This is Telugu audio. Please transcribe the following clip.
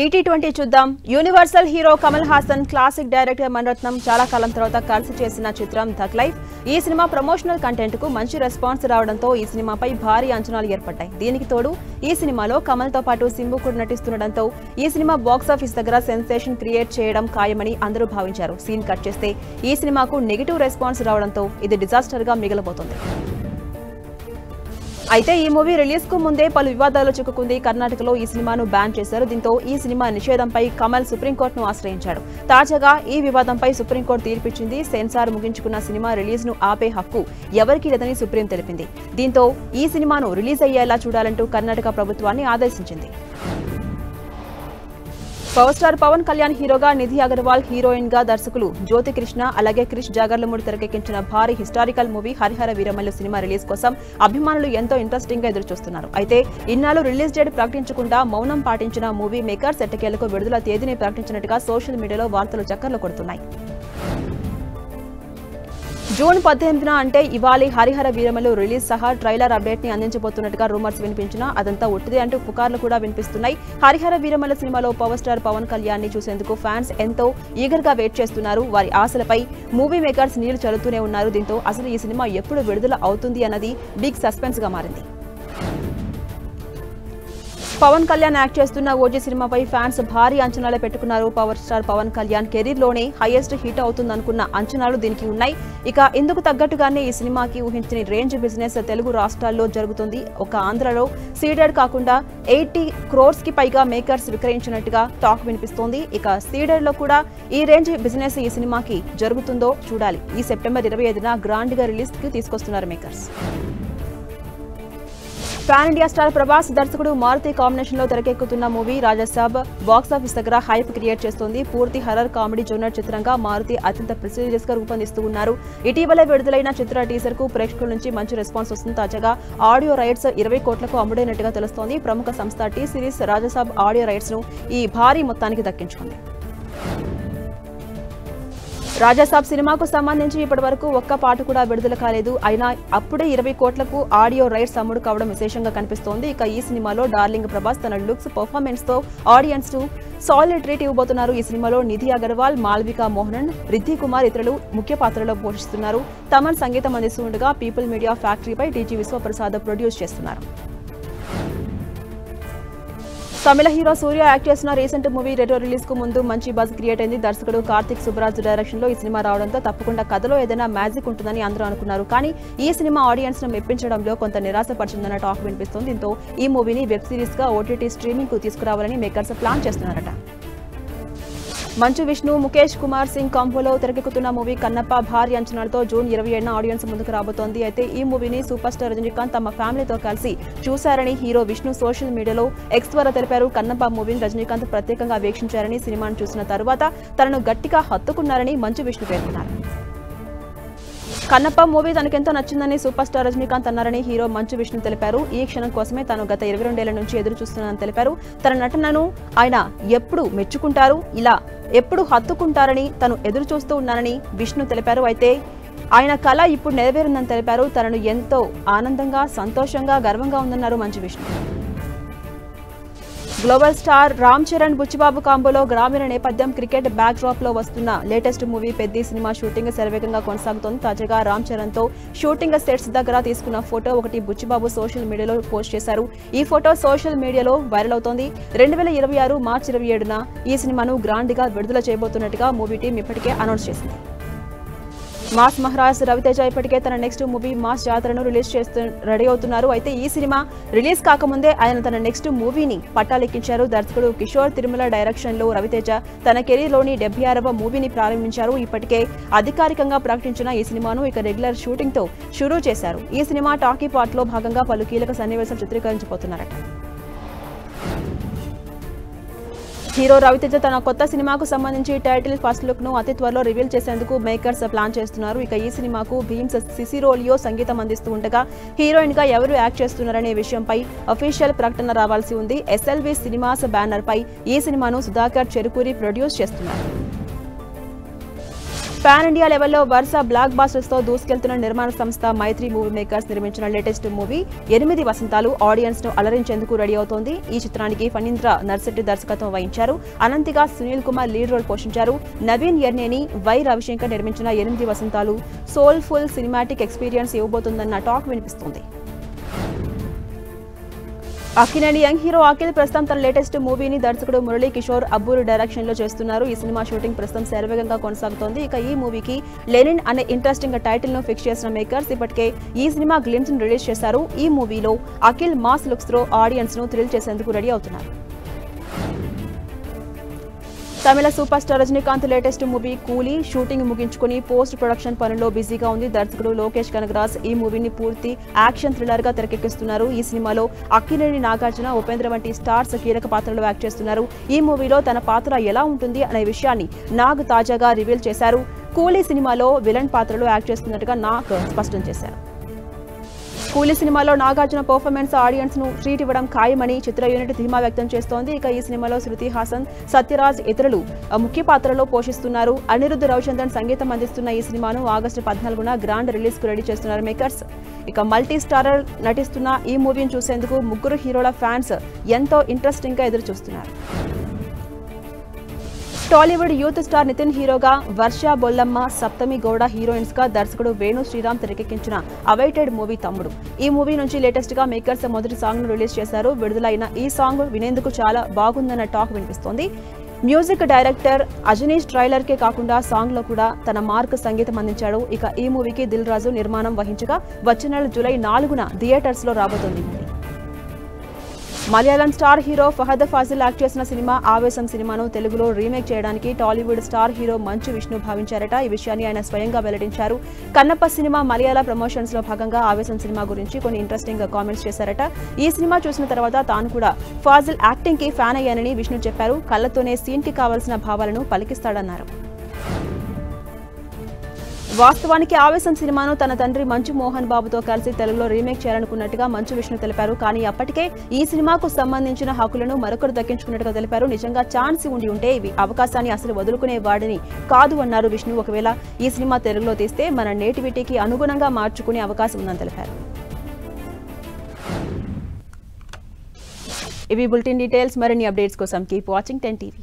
ET20 చూద్దాం. Universal hero Kamal Haasan, classic director Mani Ratnam చాలా కాలం తర్వాత కలిసి చేసిన చిత్రం థగ్ లైఫ్. ఈ సినిమా ప్రమోషనల్ కంటెంట్ కు మంచి రెస్పాన్స్ రావడంతో ఈ సినిమాపై భారీ అంచనాలు ఏర్పడ్డాయి. దీనికి తోడు ఈ సినిమాలో కమల్ తో పాటు సింబు కూడా నటిస్తుండడంతో ఈ సినిమా బాక్సాఫీస్ దగ్గర సెన్సేషన్ క్రియేట్ చేయడం ఖాయమని అందరూ భావించారు. సీన్ కట్ చేస్తే ఈ సినిమాకు నెగిటివ్ రెస్పాన్స్ రావడంతో ఇది డిజాస్టర్ గా మిగలబోతోంది. అయితే ఈ మూవీ రిలీజ్ కు ముందే పలు వివాదాలు చిక్కుకుంది. కర్ణాటకలో ఈ సినిమాను బ్యాన్ చేశారు. దీంతో ఈ సినిమా నిషేధంపై కమల్ సుప్రీంకోర్టును ఆశ్రయించాడు. తాజాగా ఈ వివాదంపై సుప్రీంకోర్టు తీర్పిచ్చింది. సెన్సార్ ముగించుకున్న సినిమా రిలీజ్ ను ఆపే హక్కు ఎవరికీ లేదని సుప్రీం తెలిపింది. దీంతో ఈ సినిమాను రిలీజ్ అయ్యేలా చూడాలంటూ కర్ణాటక ప్రభుత్వాన్ని ఆదేశించింది. పవర్ స్టార్ పవన్ కళ్యాణ్ హీరోగా, నిధి అగర్వాల్ హీరోయిన్ గా, దర్శకులు జ్యోతి కృష్ణ అలాగే క్రిష్ జాగర్లమూడి తెరకెక్కించిన భారీ historical movie Harihara Veeramallu cinema release కోసం అభిమానులు ఎంతో ఇంట్రెస్టింగ్ గా ఎదురుచూస్తున్నారు. అయితే ఇన్నాళ్ళు రిలీజ్ డేట్ ప్రకటించకుండా మౌనం పాటించిన మూవీ మేకర్స్ ఎట్టకేలకు విడుదల తేదీని ప్రకటించినట్టుగా సోషల్ మీడియాలో వార్తలు చక్కర్లు కొడుతున్నాయి. జూన్ 18న అంటే ఇవాళ హరిహర వీరమల్లు రిలీజ్ సహా ట్రైలర్ అప్డేట్ ని అందించబోతున్నట్టుగా రూమర్స్ వినిపించినా అదంతా ఒట్టిదే అంటూ పుకార్లు కూడా వినిపిస్తున్నాయి. హరిహర వీరమల్లు సినిమాలో పవర్ స్టార్ పవన్ కళ్యాణ్ ని చూసేందుకు ఫ్యాన్స్ ఎంతో ఈగర్ గా వెయిట్ చేస్తున్నారు. వారి ఆశలపై మూవీ మేకర్స్ నీళ్లు చల్లుతూనే ఉన్నారు. దీంతో అసలు ఈ సినిమా ఎప్పుడు విడుదల అవుతుంది అన్నది బిగ్ సస్పెన్స్ గా మారింది. పవన్ కళ్యాణ్ యాక్ట్ చేస్తున్న ఓజీ సినిమాపై ఫ్యాన్స్ భారీ అంచనాలు పెట్టుకున్నారు. Power star Pawan Kalyan career లోనే హైయెస్ట్ హిట్ అవుతుందనుకున్న అంచనాలు దీనికి ఉన్నాయి. ఇక ఇందుకు తగ్గట్టుగానే ఈ సినిమాకి ఊహించిన రేంజ్ బిజినెస్ తెలుగు రాష్ట్రాల్లో జరుగుతుంది. ఒక ఆంధ్రలో సీడెడ్ కాకుండా 80 crores కి పైగా మేకర్స్ విక్రయించినట్టుగా టాక్ వినిపిస్తోంది. ఇక సీడెడ్ లో కూడా ఈ రేంజ్ బిజినెస్ ఈ సినిమాకి జరుగుతుందో చూడాలి. ఈ సెప్టెంబర్ 25న గ్రాండ్ గా రిలీజ్ కి తీసుకొస్తున్నారు makers. Pan India star Prabhas దర్శకుడు మారుతి కాంబినేషన్ లో తెరకెక్కుతున్న మూవీ రాజాసాబ్ బాక్సాఫీస్ దగ్గర హైప్ క్రియేట్ చేస్తోంది. పూర్తి హర్రర్ కామెడీ జోనర్ చిత్రంగా మారుతి అత్యంత ప్రెస్టీజియస్ గా రూపొందిస్తూ ఉన్నారు. ఇటీవల విడుదలైన చిత్ర టీజర్ కు ప్రేక్షకుల నుంచి మంచి రెస్పాన్స్ వస్తుంది. తాజాగా ఆడియో రైట్స్ 20 కోట్లకు అమ్ముడైనట్టుగా తెలుస్తోంది. ప్రముఖ సంస్థ T series Raja Saab audio rights ను ఈ భారీ మొత్తానికి దక్కించుకుంది. రాజాసాబ్ సినిమాకు సంబంధించి ఇప్పటి వరకు ఒక్క పాట కూడా విడుదల కాలేదు. అయినా అప్పుడే 20 కోట్లకు ఆడియో రైట్స్ అమ్ముడు కావడం విశేషంగా కనిపిస్తోంది. ఇక ఈ సినిమాలో డార్లింగ్ ప్రభాస్ తన లుక్స్, పర్ఫార్మెన్స్ తో ఆడియన్స్ ను సాలిడ్ ట్రీట్ ఇవ్వబోతున్నారు. ఈ సినిమాలో నిధి అగర్వాల్, మాల్వికా మోహనన్, రిద్ధి కుమార్ ఇతరులు ముఖ్య పాత్రలో పోషిస్తున్నారు. తమన్ సంగీతం అందిస్తుండగా పీపుల్ మీడియా ఫ్యాక్టరీపై టీజీ విశ్వప్రసాద్ ప్రొడ్యూస్ చేస్తున్నారు. తమిళ హీరో సూర్య యాక్ట్ చేసిన రీసెంట్ మూవీ రెటో రిలీజ్ కు ముందు మంచి బజ్ క్రియేట్ అయింది. దర్శకుడు కార్తిక్ సుబ్బరాజు డైరెక్షన్ లో ఈ సినిమా రావడంతో తప్పకుండా కథలో ఏదైనా మ్యాజిక్ ఉంటుందని అందరూ అనుకున్నారు. కానీ ఈ సినిమా ఆడియన్స్ ను మెప్పించడంలో కొంత నిరాశపరిచిందన్న టాక్ వినిపిస్తుంది. దీంతో ఈ మూవీని వెబ్ సిరీస్ గా ఓటీటీ స్ట్రీమింగ్ కు తీసుకురావాలని మేకర్స్ ప్లాన్ చేస్తున్నారట. మంచు విష్ణు, ముఖేష్ కుమార్ సింగ్ కాంబోలో తెరకెక్కుతున్న మూవీ కన్నప్ప భారీ అంచనాలతో జూన్ 27న ఆడియన్స్ ముందుకు రాబోతోంది. అయితే ఈ మూవీని సూపర్ స్టార్ రజనీకాంత్ తమ ఫ్యామిలీతో కలిసి చూశారని హీరో విష్ణు సోషల్ మీడియాలో ఎక్స్ ద్వారా తెలిపారు. కన్నప్ప మూవీని రజనీకాంత్ ప్రత్యేకంగా వీక్షించారని, సినిమాను చూసిన తరువాత తనను గట్టిగా హత్తుకున్నారని మంచు విష్ణు పేర్కొన్నారు. కన్నప్ప మూవీ తనకెంతో నచ్చిందని సూపర్ స్టార్ రజనీకాంత్ అన్నారని హీరో మంచు విష్ణు తెలిపారు. ఈ క్షణం కోసమే తాను గత 22 ఏళ్ల నుంచి ఎదురు చూస్తున్నానని తెలిపారు. తన నటనను ఆయన ఎప్పుడు మెచ్చుకుంటారు, ఇలా ఎప్పుడు హత్తుకుంటారని తను ఎదురు చూస్తూ ఉన్నానని విష్ణు తెలిపారు. అయితే ఆయన కళ ఇప్పుడు నెరవేరిందని తెలిపారు. తనను ఎంతో ఆనందంగా, సంతోషంగా, గర్వంగా ఉందన్నారు మంచు విష్ణు. గ్లోబల్ స్టార్ రామ్ చరణ్, బుచ్చిబాబు కాంబోలో గ్రామీణ నేపథ్యం, క్రికెట్ బ్యాక్ డ్రాప్ లో వస్తున్న latest movie Peddi cinema shooting శరవేగంగా కొనసాగుతోంది. తాజాగా రామ్ చరణ్ తో షూటింగ్ సెట్స్ దగ్గర తీసుకున్న ఫోటో ఒకటి బుచ్చిబాబు సోషల్ మీడియాలో పోస్ట్ చేశారు. ఈ ఫోటో సోషల్ మీడియాలో వైరల్ అవుతోంది. 2026 మార్చి 27న ఈ సినిమాను గ్రాండ్ గా విడుదల చేయబోతున్నట్టుగా మూవీ టీం ఇప్పటికే అనౌన్స్ చేసింది. మాస్ మహారాజ్ రవితేజ ఇప్పటికే తన నెక్స్ట్ మూవీ మాస్ జాతరను రిలీజ్ చేస్తూ రెడీ అవుతున్నారు. అయితే ఈ సినిమా రిలీజ్ కాకముందే ఆయన తన నెక్స్ట్ మూవీని పట్టాలెక్కించారు. దర్శకుడు కిషోర్ తిరుమల డైరెక్షన్ లో రవితేజ తన కెరీర్ లోని 76వ మూవీని ప్రారంభించారు. ఇప్పటికే అధికారికంగా ప్రకటించిన ఈ సినిమాను ఇక రెగ్యులర్ షూటింగ్ తో షురూ చేశారు. ఈ సినిమా టాకీ పార్ట్ లో భాగంగా పలు కీలక సన్నివేశాలు చిత్రీకరించబోతున్నారట. హీరో రవితేజ తన కొత్త సినిమాకు సంబంధించి టైటిల్, ఫస్ట్ లుక్ ను అతి త్వరలో రివీల్ చేసేందుకు మేకర్స్ ప్లాన్ చేస్తున్నారు. ఇక ఈ సినిమాకు భీమ్స్ సిసిరోలియో సంగీతం అందిస్తూ ఉండగా హీరోయిన్ గా ఎవరు యాక్ట్ చేస్తున్నారనే విషయంపై అఫీషియల్ ప్రకటన రావాల్సి ఉంది. SLV సినిమాస్ బ్యానర్ పై ఈ సినిమాను సుధాకర్ చెరుకూరి ప్రొడ్యూస్ చేస్తున్నారు. పాన్ ఇండియా లెవెల్లో వరుస బ్లాక్ బాస్టర్స్ తో దూసుకెళ్తున్న నిర్మాణ సంస్థ మైత్రి మూవీ మేకర్స్ నిర్మించిన లేటెస్ట్ మూవీ 8 వసంతాలు ఆడియన్స్ ను అలరించేందుకు రెడీ అవుతోంది. ఈ చిత్రానికి ఫణీంద్ర నర్సిరెడ్డి దర్శకత్వం వహించారు. అనంతిగా సునీల్ కుమార్ లీడ్ రోల్ పోషించారు. నవీన్ ఎర్నేని, వై రవిశంకర్ నిర్మించిన 8 వసంతాలు సోల్ఫుల్ సినిమాటిక్ ఎక్స్పీరియన్స్ ఇవ్వబోతుందన్న టాక్ వినిపిస్తుంది. అక్కినేని యంగ్ హీరో అఖిల్ ప్రస్తుతం తన లేటెస్ట్ మూవీని దర్శకుడు మురళీ కిషోర్ అబ్బూరు డైరెక్షన్ లో చేస్తున్నారు. ఈ సినిమా షూటింగ్ ప్రస్తుతం శరవేగంగా కొనసాగుతోంది. ఇక ఈ మూవీకి లెనిన్ అనే ఇంట్రెస్టింగ్ టైటిల్ ను ఫిక్స్ చేసిన మేకర్స్ ఇప్పటికే ఈ సినిమా గ్లిమ్స్ ను రిలీజ్ చేశారు. ఈ మూవీలో అఖిల్ మాస్ లుక్స్ తో ఆడియన్స్ ను థ్రిల్ చేసేందుకు రెడీ అవుతున్నారు. తమిళ super star Rajinikanth latest movie Coolie shooting ముగించుకుని పోస్ట్ ప్రొడక్షన్ పనుల్లో బిజీగా ఉంది. దర్శకుడు లోకేష్ కనగరాజ్ ఈ మూవీని పూర్తి యాక్షన్ థ్రిల్లర్ గా తెరకెక్కిస్తున్నారు. ఈ సినిమాలో అక్కినేని, నాగార్జున, ఉపేంద్ర వంటి స్టార్స్ కీలక పాత్రలో యాక్ట్ చేస్తున్నారు. ఈ మూవీలో తన పాత్ర ఎలా ఉంటుంది అనే విషయాన్ని నాగ్ తాజాగా రివీల్ చేశారు. కూలీ సినిమాలో విలన్ పాత్రలో యాక్ట్ చేస్తున్నట్టుగా నాగ్ స్పష్టం చేశారు. కూలీ సినిమాలో నాగార్జున పర్ఫార్మెన్స్ ఆడియన్స్ ను ట్రీట్ ఇవ్వడం ఖాయమని చిత్ర యూనిట్ ధీమా వ్యక్తం చేస్తోంది. ఇక ఈ సినిమాలో శృతి హాసన్, సత్యరాజ్ ఇతరులు ముఖ్య పాత్రలో పోషిస్తున్నారు. అనిరుద్ధ్ రవిచంద్రన్ సంగీతం అందిస్తున్న ఈ సినిమాను ఆగస్టు 14న గ్రాండ్ రిలీజ్ కు రెడీ చేస్తున్నారు మేకర్స్. ఇక మల్టీ స్టారర్ నటిస్తున్న ఈ మూవీని చూసేందుకు 3 హీరోల ఫ్యాన్స్ ఎంతో ఇంట్రెస్టింగ్ గా ఎదురు చూస్తున్నారు. టాలీవుడ్ యూత్ స్టార్ నితిన్ హీరోగా, వర్ష బొల్లమ్మ, సప్తమి గౌడ హీరోయిన్స్ గా దర్శకుడు వేణు శ్రీరామ్ తెరకెక్కించిన అవైటెడ్ మూవీ తమ్ముడు. ఈ మూవీ నుంచి లేటెస్ట్ గా మేకర్స్ మొదటి సాంగ్ ను రిలీజ్ చేశారు. విడుదలైన ఈ సాంగ్ వినేందుకు చాలా బాగుందన్న టాక్ వినిపిస్తోంది. మ్యూజిక్ డైరెక్టర్ అజనీష్ ట్రైలర్ కే కాకుండా సాంగ్ లో కూడా తన మార్క్ సంగీతం అందించాడు. ఇక ఈ మూవీకి దిల్ రాజు నిర్మాణం వహించగా వచ్చే నెల జూలై 4న థియేటర్స్ లో రాబోతోంది. Malayalam star hero Fahadh Faasil act చేసిన సినిమా ఆవేశం సినిమాను తెలుగులో రీమేక్ చేయడానికి టాలీవుడ్ స్టార్ హీరో మంచు విష్ణు భావించారట. ఈ విషయాన్ని ఆయన స్వయంగా వెల్లడించారు. కన్నప్ప సినిమా మలయాళ ప్రమోషన్స్ లో భాగంగా ఆవేశం సినిమా గురించి కొన్ని ఇంట్రెస్టింగ్ కామెంట్స్ చేశారట. ఈ సినిమా చూసిన తర్వాత తాను కూడా ఫాజిల్ యాక్టింగ్ కి ఫ్యాన్ అయ్యానని విష్ణు చెప్పారు. కళ్లతోనే సీన్ కి కావాల్సిన భావాలను పలికిస్తాడన్నారు. వాస్తవానికి ఆవేశం సినిమాను తన తండ్రి మంచు మోహన్ బాబుతో కలిసి తెలుగులో రీమేక్ చేయాలనుకున్నట్టుగా మంచు విష్ణు తెలిపారు. కానీ అప్పటికే ఈ సినిమాకు సంబంధించిన హక్కులను మరొకరు దక్కించుకున్నట్టుగా తెలిపారు. నిజంగా ఛాన్స్ ఉండి ఉంటే ఈ అవకాశాన్ని అసలు వదులుకునే వాడిని కాదు అన్నారు విష్ణు. ఒకవేళ ఈ సినిమా తెలుగులో తీస్తే మన నేటివిటీకి అనుగుణంగా మార్చుకునే అవకాశం ఉందని తెలిపారు. ఇవి బులెటిన్ డీటెయిల్స్. మరిన్ని అప్డేట్స్ కోసం కీప్ వాచింగ్ 10 TV.